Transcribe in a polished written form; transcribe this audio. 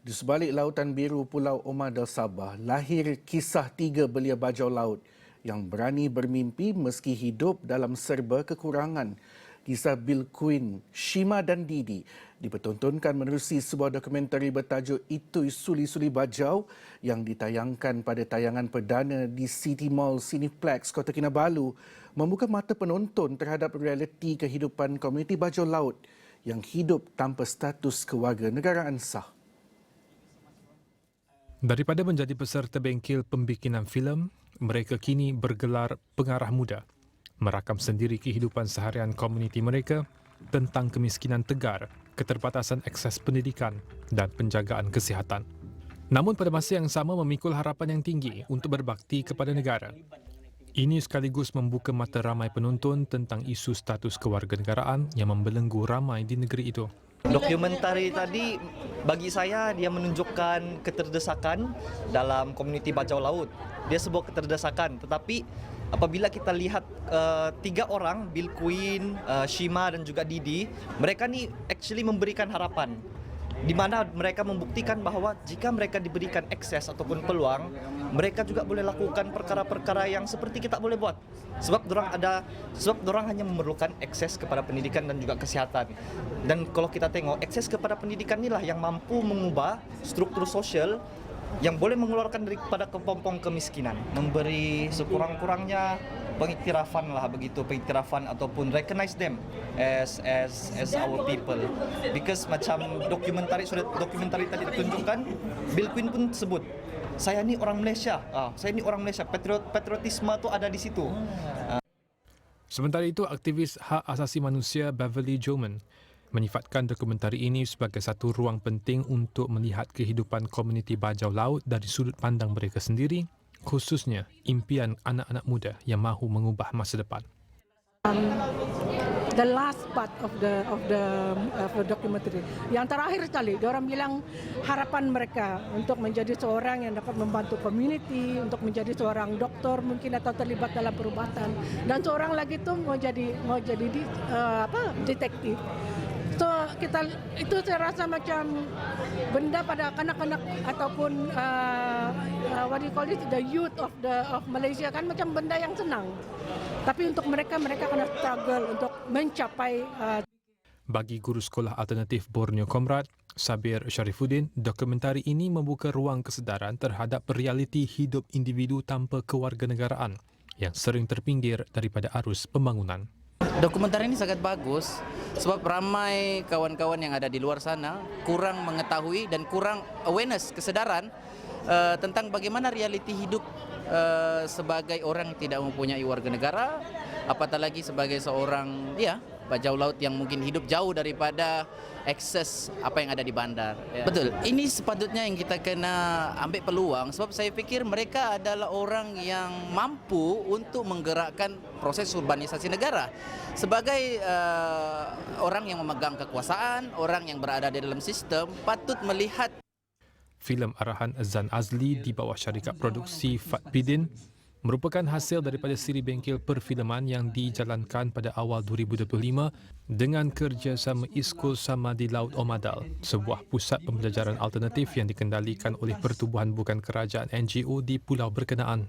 Di sebalik Lautan Biru Pulau Omadal Sabah, lahir kisah tiga belia bajau laut yang berani bermimpi meski hidup dalam serba kekurangan. Kisah Bill Queen, Shima dan Didi dipertontonkan menerusi sebuah dokumentari bertajuk Itui Suli-Suli Bajau yang ditayangkan pada tayangan perdana di City Mall Cineplex, Kota Kinabalu, membuka mata penonton terhadap realiti kehidupan komuniti bajau laut yang hidup tanpa status kewarganegaraan sah. Daripada menjadi peserta bengkel pembikinan filem, mereka kini bergelar pengarah muda, merakam sendiri kehidupan seharian komuniti mereka tentang kemiskinan tegar, keterbatasan akses pendidikan dan penjagaan kesihatan. Namun pada masa yang sama memikul harapan yang tinggi untuk berbakti kepada negara. Ini sekaligus membuka mata ramai penonton tentang isu status kewarganegaraan yang membelenggu ramai di negeri itu. Dokumentari tadi bagi saya dia menunjukkan keterdesakan dalam komuniti bajau laut. Dia sebuah keterdesakan, tetapi apabila kita lihat tiga orang, Bill Queen, Shima dan juga Didi, mereka ni actually memberikan harapan. Di mana mereka membuktikan bahawa jika mereka diberikan akses ataupun peluang, mereka juga boleh lakukan perkara-perkara yang seperti kita boleh buat. Sebab dorang hanya memerlukan akses kepada pendidikan dan juga kesihatan. Dan kalau kita tengok, akses kepada pendidikan inilah yang mampu mengubah struktur sosial yang boleh mengeluarkan daripada kepompong kemiskinan, memberi sekurang-kurangnya pengiktirafan lah begitu, pengiktirafan ataupun recognize them as our people. Because macam dokumentari tadi ditunjukkan, Bill Queen pun sebut, saya ni orang Malaysia, patriotisme tu ada di situ. Sementara itu, aktivis hak asasi manusia Beverly Joman menyifatkan dokumentari ini sebagai satu ruang penting untuk melihat kehidupan komuniti bajau laut dari sudut pandang mereka sendiri, khususnya impian anak-anak muda yang mahu mengubah masa depan. The last part of the documentary. Yang terakhir sekali, diorang bilang harapan mereka untuk menjadi seorang yang dapat membantu community, untuk menjadi seorang doktor mungkin atau terlibat dalam perubatan, dan seorang lagi tu mau jadi detektif. So itu saya rasa macam benda pada kanak-kanak ataupun what do you call it, the youth of Malaysia kan macam benda yang senang. Tapi untuk mereka kena struggle untuk mencapai. Bagi guru sekolah alternatif Borneo Comrade, Sabir Sharifuddin, dokumentari ini membuka ruang kesedaran terhadap realiti hidup individu tanpa kewarganegaraan yang sering terpinggir daripada arus pembangunan. Dokumentari ini sangat bagus sebab ramai kawan-kawan yang ada di luar sana kurang mengetahui dan kurang awareness, kesedaran tentang bagaimana realiti hidup sebagai orang yang tidak mempunyai warga negara, apatah lagi sebagai seorang bajau laut yang mungkin hidup jauh daripada akses apa yang ada di bandar. Betul, ini sepatutnya yang kita kena ambil peluang sebab saya fikir mereka adalah orang yang mampu untuk menggerakkan proses urbanisasi negara. Sebagai orang yang memegang kekuasaan, orang yang berada di dalam sistem, patut melihat. Filem arahan Azan Azli di bawah syarikat produksi Fatbidin merupakan hasil daripada siri bengkel perfilman yang dijalankan pada awal 2025 dengan kerjasama Iskul Sama di Laut Omadal, sebuah pusat pembelajaran alternatif yang dikendalikan oleh Pertubuhan Bukan Kerajaan NGO di pulau berkenaan.